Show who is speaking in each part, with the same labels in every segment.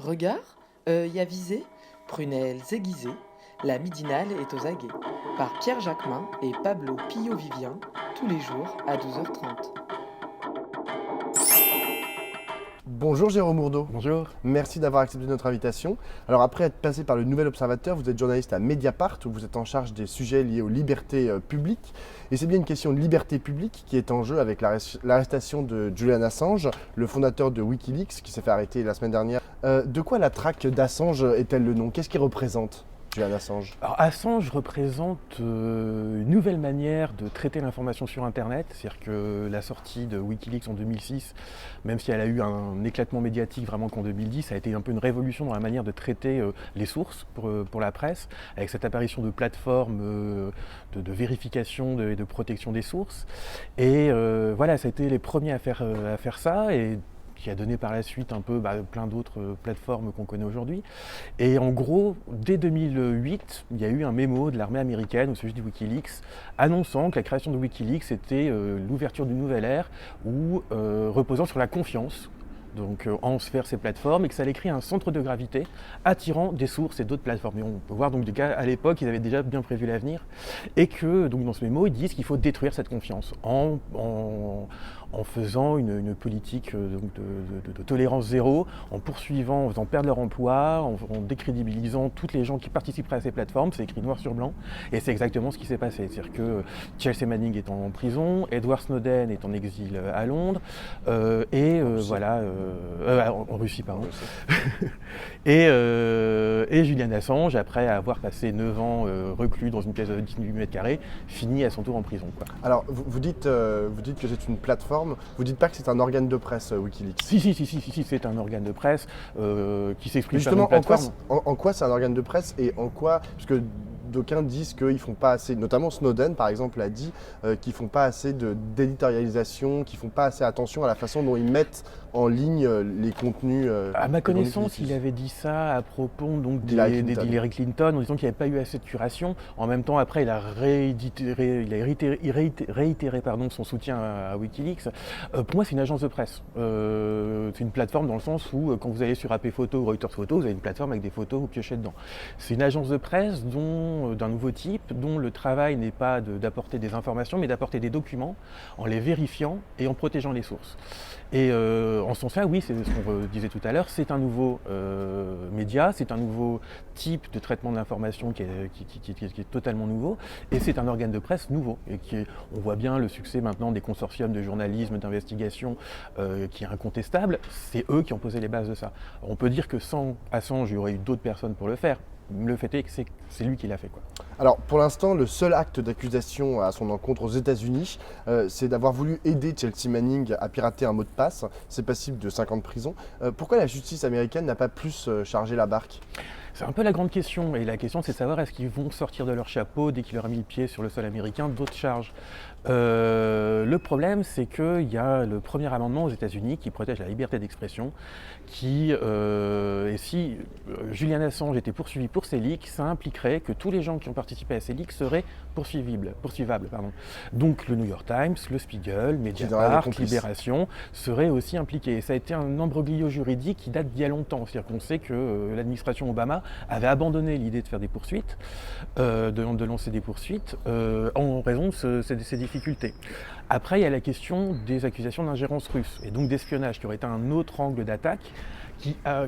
Speaker 1: Regard, œil avisé, prunelles aiguisées, la midinale est aux aguets. Par Pierre Jacquemin et Pablo Pillot-Vivien, tous les jours à 12h30.
Speaker 2: Bonjour Jérôme Ourdeau.
Speaker 3: Bonjour.
Speaker 2: Merci d'avoir accepté notre invitation. Alors après être passé par le Nouvel Observateur, vous êtes journaliste à Mediapart où vous êtes en charge des sujets liés aux libertés publiques. Et c'est bien une question de liberté publique qui est en jeu avec l'arrestation de Julian Assange, le fondateur de Wikileaks qui s'est fait arrêter la semaine dernière. De quoi la traque d'Assange est-elle le nom? Qu'est-ce qu'il représente, Julian Assange?
Speaker 3: Alors Assange représente une nouvelle manière de traiter l'information sur Internet, c'est-à-dire que la sortie de Wikileaks en 2006, même si elle a eu un éclatement médiatique vraiment qu'en 2010, ça a été un peu une révolution dans la manière de traiter les sources pour la presse, avec cette apparition de plateformes de vérification et de protection des sources. Et voilà, ça a été les premiers à faire ça, et qui a donné par la suite un peu plein d'autres plateformes qu'on connaît aujourd'hui. Et en gros, dès 2008, il y a eu un mémo de l'armée américaine au sujet du Wikileaks, annonçant que la création de Wikileaks était l'ouverture d'une nouvelle ère reposant sur la confiance, donc en sphère ces plateformes, et que ça allait créer un centre de gravité attirant des sources et d'autres plateformes. Et on peut voir donc des cas à l'époque, ils avaient déjà bien prévu l'avenir, et que donc dans ce mémo, ils disent qu'il faut détruire cette confiance en faisant une politique de tolérance zéro, en poursuivant, en faisant perdre leur emploi, en décrédibilisant toutes les gens qui participeraient à ces plateformes. C'est écrit noir sur blanc, et c'est exactement ce qui s'est passé. C'est-à-dire que Chelsea Manning est en prison, Edward Snowden est en exil à Londres, en Russie, pardon. Et Julian Assange, après avoir passé 9 ans reclus dans une pièce de 18 mètres carrés, finit à son tour en prison, quoi.
Speaker 2: Alors vous dites que c'est une plateforme, vous dites pas que c'est un organe de presse Wikileaks?
Speaker 3: Si, c'est un organe de presse qui s'exprime sur une
Speaker 2: Justement,
Speaker 3: plateforme.
Speaker 2: en quoi c'est un organe de presse et en quoi, parce que d'aucuns disent qu'ils font pas assez, notamment Snowden par exemple a dit qu'ils font pas assez d'éditorialisation, qu'ils font pas assez attention à la façon dont ils mettent en ligne les contenus.
Speaker 3: À ma connaissance, il avait dit ça à propos donc d'Hillary Clinton, en disant qu'il n'y avait pas eu assez de curation. En même temps, après, il a réitéré son soutien à Wikileaks. Pour moi, c'est une agence de presse. C'est une plateforme dans le sens où, quand vous allez sur AP Photo ou Reuters Photo, vous avez une plateforme avec des photos, vous piochez dedans. C'est une agence de presse d'un nouveau type, dont le travail n'est pas d'apporter des informations, mais d'apporter des documents en les vérifiant et en protégeant les sources. Et en ce sens-là, oui, c'est ce qu'on disait tout à l'heure, c'est un nouveau média, c'est un nouveau type de traitement de l'information qui est totalement nouveau, et c'est un organe de presse nouveau. Et on voit bien le succès maintenant des consortiums de journalisme, d'investigation qui est incontestable, c'est eux qui ont posé les bases de ça. On peut dire que sans Assange, il y aurait eu d'autres personnes pour le faire. Le fait est que c'est lui qui l'a fait, quoi.
Speaker 2: Alors pour l'instant, le seul acte d'accusation à son encontre aux États-Unis, c'est d'avoir voulu aider Chelsea Manning à pirater un mot de passe. C'est passible de 5 ans de prison. Pourquoi la justice américaine n'a pas plus chargé la barque?
Speaker 3: C'est un peu la grande question, et la question c'est de savoir est-ce qu'ils vont sortir de leur chapeau dès qu'il aura mis le pied sur le sol américain d'autres charges. Le problème c'est qu'il y a le premier amendement aux États-Unis qui protège la liberté d'expression, et si Julian Assange était poursuivi pour ces leaks, ça impliquerait que tous les gens qui ont participé à ces leaks seraient poursuivables. Donc le New York Times, le Spiegel, Mediapart, Libération seraient aussi impliqués. Et ça a été un imbroglio juridique qui date d'il y a longtemps. C'est-à-dire qu'on sait que l'administration Obama avait abandonné l'idée de faire des poursuites, de lancer des poursuites, en raison de ces difficultés. Après, il y a la question des accusations d'ingérence russe, et donc d'espionnage, qui aurait été un autre angle d'attaque,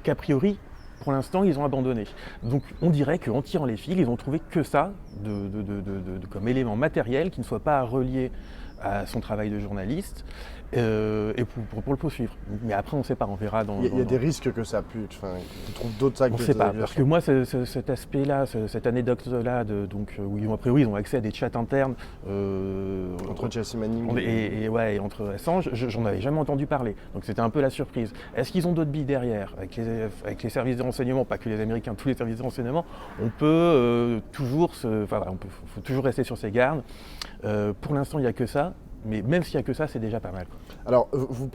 Speaker 3: qu'a priori, pour l'instant, ils ont abandonné. Donc on dirait qu'en tirant les fils, ils ont trouvé que ça, comme élément matériel, qui ne soit pas relié à son travail de journaliste, et pour le poursuivre. Mais après, on ne sait pas, on verra dans...
Speaker 2: Il y a des risques que ça a pu... tu trouves d'autres actes?
Speaker 3: On ne sait pas, parce que moi, cet aspect-là, cette anecdote-là, où a priori, ils ont accès à des chats internes...
Speaker 2: entre Chelsea Manning
Speaker 3: et entre Assange, j'en avais jamais entendu parler. Donc c'était un peu la surprise. Est-ce qu'ils ont d'autres billes derrière, avec les services de renseignement, pas que les Américains, tous les services de renseignement? On peut faut toujours rester sur ses gardes. Pour l'instant, il n'y a que ça. Mais même s'il n'y a que ça, c'est déjà pas mal, quoi.
Speaker 2: Alors, vous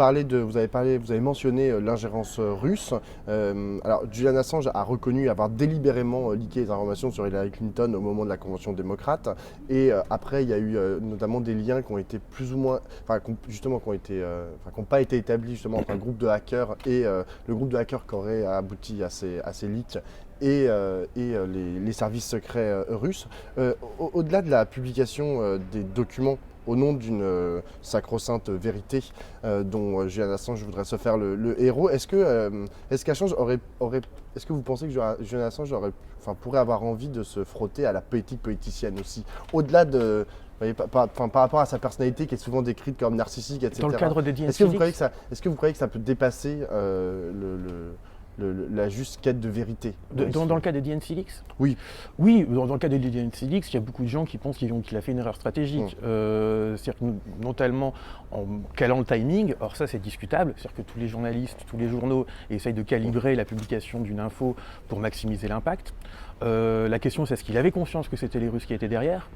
Speaker 2: avez mentionné l'ingérence russe. Alors, Julian Assange a reconnu avoir délibérément leaké les informations sur Hillary Clinton au moment de la convention démocrate. Et après, il y a eu notamment des liens qui ont été plus ou moins, enfin, justement, qui n'ont pas été établis justement entre un groupe de hackers et le groupe de hackers qui aurait abouti à ces leaks. Et les services secrets russes. Au-delà de la publication des documents au nom d'une sacro-sainte vérité dont Julian Assange voudrait se faire le héros, est-ce qu'Assange est-ce que vous pensez que Julian Assange pourrait avoir envie de se frotter à la politique politicienne aussi, au-delà de, vous voyez, par rapport à sa personnalité qui est souvent décrite comme narcissique, etc.
Speaker 3: Dans le cadre des DNC
Speaker 2: Est-ce que vous croyez que ça peut dépasser la juste quête de vérité?
Speaker 3: Dans le cas des DNC Leaks?
Speaker 2: Oui.
Speaker 3: Oui, dans le cas des DNC Leaks, il y a beaucoup de gens qui pensent qu'il a fait une erreur stratégique. C'est-à-dire que notamment en calant le timing, or ça c'est discutable, c'est-à-dire que tous les journalistes, tous les journaux essayent de calibrer la publication d'une info pour maximiser l'impact. La question c'est est-ce qu'il avait conscience que c'était les Russes qui étaient derrière?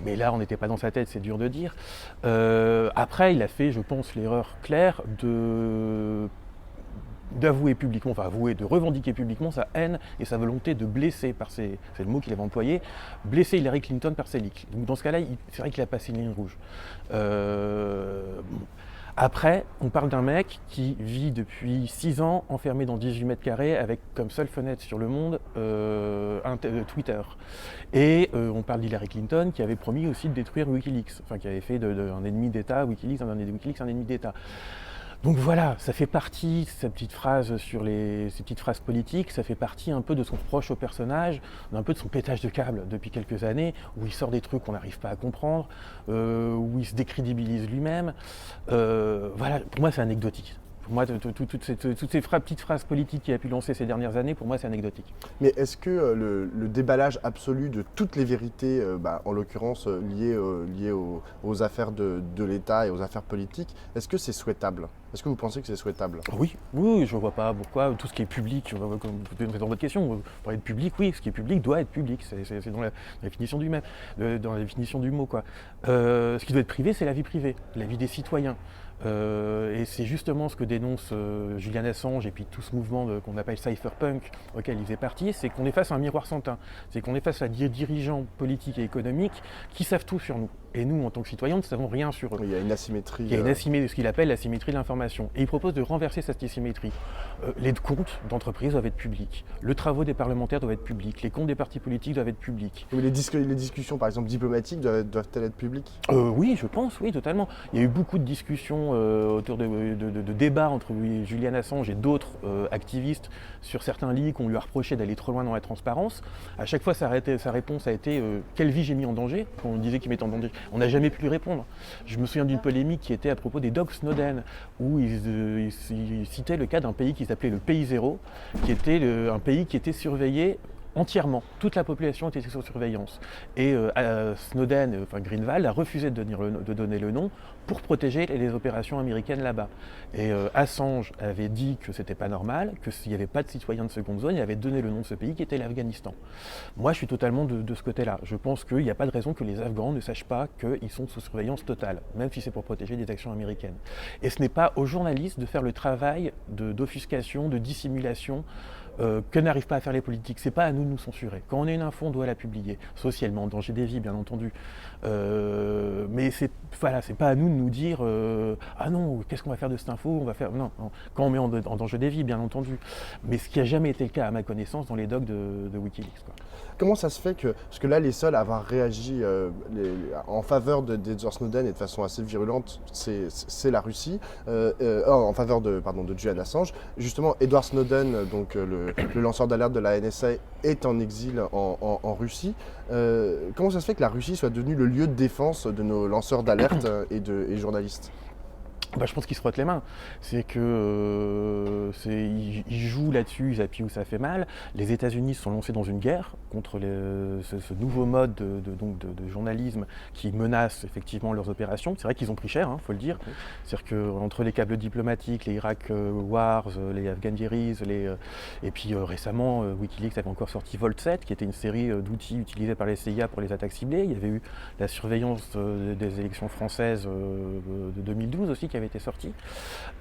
Speaker 3: Mais là on n'était pas dans sa tête, c'est dur de dire. Après il a fait, je pense, l'erreur claire d'avouer publiquement, de revendiquer publiquement sa haine et sa volonté de blesser, c'est le mot qu'il avait employé, blesser Hillary Clinton par ses leaks. Donc dans ce cas-là, c'est vrai qu'il a passé une ligne rouge. Après, on parle d'un mec qui vit depuis 6 ans enfermé dans 18 mètres carrés avec comme seule fenêtre sur le monde Twitter. Et on parle d'Hillary Clinton qui avait promis aussi de détruire Wikileaks, qui avait fait d'un ennemi d'État Wikileaks, un ennemi d'État. Donc voilà, ça fait partie, ces petites phrases politiques, ça fait partie un peu de son reproche au personnage, un peu de son pétage de câble depuis quelques années, où il sort des trucs qu'on n'arrive pas à comprendre, où il se décrédibilise lui-même. Voilà, pour moi c'est anecdotique. Pour moi, toutes ces petites phrases politiques qu'il a pu lancer ces dernières années, pour moi c'est anecdotique.
Speaker 2: Mais est-ce que le déballage absolu de toutes les vérités, en l'occurrence liées aux affaires de l'État et aux affaires politiques, est-ce que c'est souhaitable? Est-ce que vous pensez que c'est souhaitable?
Speaker 3: Oui, je ne vois pas pourquoi tout ce qui est public, comme vous posez dans votre question, vous parlez de public, oui, ce qui est public doit être public, c'est dans la définition dans la définition du mot, quoi. Ce qui doit être privé, c'est la vie privée, la vie des citoyens. Et c'est justement ce que dénonce Julian Assange et puis tout ce mouvement qu'on appelle cypherpunk auquel il faisait partie, c'est qu'on est face à un miroir sans teint, c'est qu'on est face à des dirigeants politiques et économiques qui savent tout sur nous. Et nous, en tant que citoyens, nous ne savons rien sur eux.
Speaker 2: Oui, il y a une asymétrie.
Speaker 3: Il y a une asymétrie, ce qu'il appelle l'asymétrie de l'information. Et il propose de renverser cette asymétrie. Les comptes d'entreprise doivent être publics. Les travaux des parlementaires doivent être publics. Les comptes des partis politiques doivent être publics.
Speaker 2: Oui, les discussions, par exemple, diplomatiques doivent-elles être publiques?
Speaker 3: Oui, je pense, oui, totalement. Il y a eu beaucoup de discussions autour de débats entre Julian Assange et d'autres activistes sur certains leaks. On lui a reproché d'aller trop loin dans la transparence. À chaque fois, sa réponse a été quelle vie j'ai mis en danger? Quand on disait qu'il mettait en danger. On n'a jamais pu lui répondre. Je me souviens d'une polémique qui était à propos des docs Snowden, où il citait le cas d'un pays qui s'appelait le pays zéro, qui était un pays qui était surveillé entièrement. Toute la population était sous surveillance. Et Snowden, Greenwald, a refusé de donner le nom pour protéger les opérations américaines là-bas. Et Assange avait dit que c'était pas normal, que s'il n'y avait pas de citoyens de seconde zone, il avait donné le nom de ce pays qui était l'Afghanistan. Moi, je suis totalement de ce côté-là. Je pense qu'il n'y a pas de raison que les Afghans ne sachent pas qu'ils sont sous surveillance totale, même si c'est pour protéger des actions américaines. Et ce n'est pas aux journalistes de faire le travail d'offuscation, de dissimulation, que n'arrivent pas à faire les politiques. C'est pas à nous de nous censurer. Quand on a une info, on doit la publier, socialement, en danger des vies, bien entendu. Mais c'est pas à nous de nous dire ah non, qu'est-ce qu'on va faire de cette info? On va faire non. Quand on met en danger des vies, bien entendu. Mais ce qui n'a jamais été le cas, à ma connaissance, dans les docs de Wikileaks, quoi.
Speaker 2: Comment ça se fait parce que là, les seuls à avoir réagi en faveur d'Edward Snowden et de façon assez virulente, c'est la Russie, en faveur de Julian Assange. Justement, Edward Snowden, donc le lanceur d'alerte de la NSA, est en exil en Russie. Comment ça se fait que la Russie soit devenue le lieu de défense de nos lanceurs d'alerte et journalistes?
Speaker 3: Je pense qu'ils se frottent les mains. C'est que ils jouent là-dessus, ils appuient où ça fait mal. Les États-Unis se sont lancés dans une guerre contre ce nouveau mode de journalisme qui menace effectivement leurs opérations. C'est vrai qu'ils ont pris cher, faut le dire. C'est-à-dire qu'entre les câbles diplomatiques, les Iraq Wars, les Afghan Diaries, et puis récemment, Wikileaks avait encore sorti Vault 7, qui était une série d'outils utilisés par les CIA pour les attaques ciblées. Il y avait eu la surveillance des élections françaises de 2012 aussi, qui avait été sorti.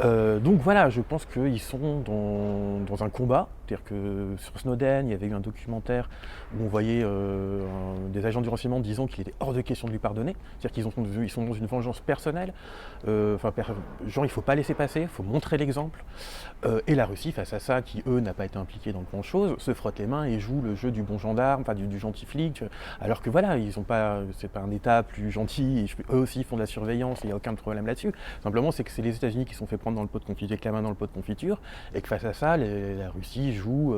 Speaker 3: Donc voilà, je pense qu'ils sont dans un combat. C'est-à-dire que sur Snowden, il y avait eu un documentaire où on voyait des agents du renseignement disant qu'il était hors de question de lui pardonner. C'est-à-dire qu'ils sont dans une vengeance personnelle. Genre, il ne faut pas laisser passer, il faut montrer l'exemple. Et la Russie, face à ça, qui eux n'a pas été impliquée dans grand-chose, se frotte les mains et joue le jeu du bon gendarme, du gentil flic. Alors que voilà, c'est pas un État plus gentil, et eux aussi font de la surveillance, il n'y a aucun problème là-dessus. Simplement, c'est que c'est les États-Unis qui se sont fait prendre dans le pot de confiture, avec la main dans le pot de confiture, et que face à ça, la Russie joue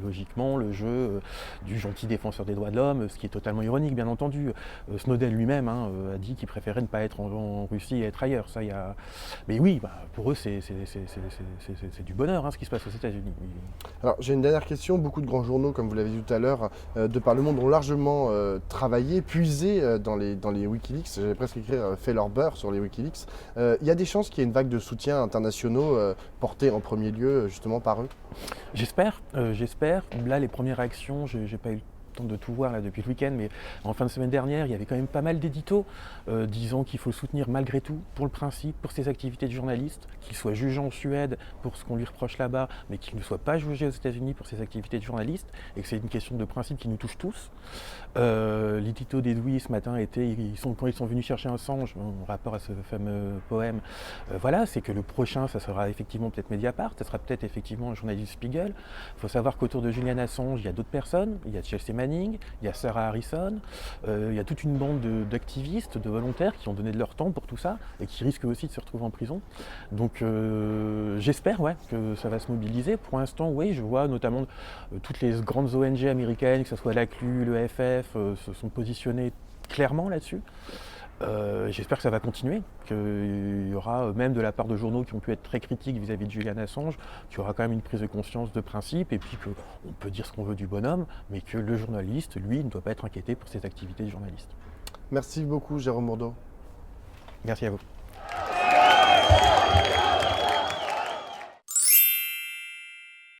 Speaker 3: logiquement le jeu du gentil défenseur des droits de l'homme, ce qui est totalement ironique, bien entendu. Snowden lui-même a dit qu'il préférait ne pas être en Russie et être ailleurs. Mais oui, pour eux, c'est du bonheur ce qui se passe aux États-Unis.
Speaker 2: Alors j'ai une dernière question. Beaucoup de grands journaux, comme vous l'avez dit tout à l'heure, de par le monde, ont largement travaillé, puisé dans les Wikileaks. J'allais presque écrire fait leur beurre sur les Wikileaks. Il y a des chances qu'il y ait une vague de soutien internationaux portée en premier lieu justement par eux?
Speaker 3: J'espère. Là, les premières réactions, j'ai pas eu le temps de tout voir là depuis le week-end, mais en fin de semaine dernière, il y avait quand même pas mal d'éditos disant qu'il faut le soutenir malgré tout, pour le principe, pour ses activités de journaliste, qu'il soit jugé en Suède pour ce qu'on lui reproche là-bas, mais qu'il ne soit pas jugé aux États-Unis pour ses activités de journaliste, et que c'est une question de principe qui nous touche tous. L'édito d'Edoui ce matin était, quand ils sont venus chercher un singe, en rapport à ce fameux poème, c'est que le prochain, ça sera effectivement peut-être Mediapart, ça sera peut-être effectivement un journaliste Spiegel. Il faut savoir qu'autour de Julian Assange, il y a d'autres personnes, il y a Chelsea Manning, il y a Sarah Harrison, il y a toute une bande d'activistes, de volontaires qui ont donné de leur temps pour tout ça et qui risquent aussi de se retrouver en prison. Donc j'espère que ça va se mobiliser. Pour l'instant, oui, je vois notamment toutes les grandes ONG américaines, que ce soit l'ACLU, le FF, se sont positionnés clairement là-dessus. J'espère que ça va continuer, qu'il y aura même de la part de journaux qui ont pu être très critiques vis-à-vis de Julian Assange, qu'il y aura quand même une prise de conscience de principe, et puis qu'on peut dire ce qu'on veut du bonhomme, mais que le journaliste, lui, ne doit pas être inquiété pour ses activités de journaliste.
Speaker 2: Merci beaucoup Jérôme Mourdeau.
Speaker 3: Merci à vous.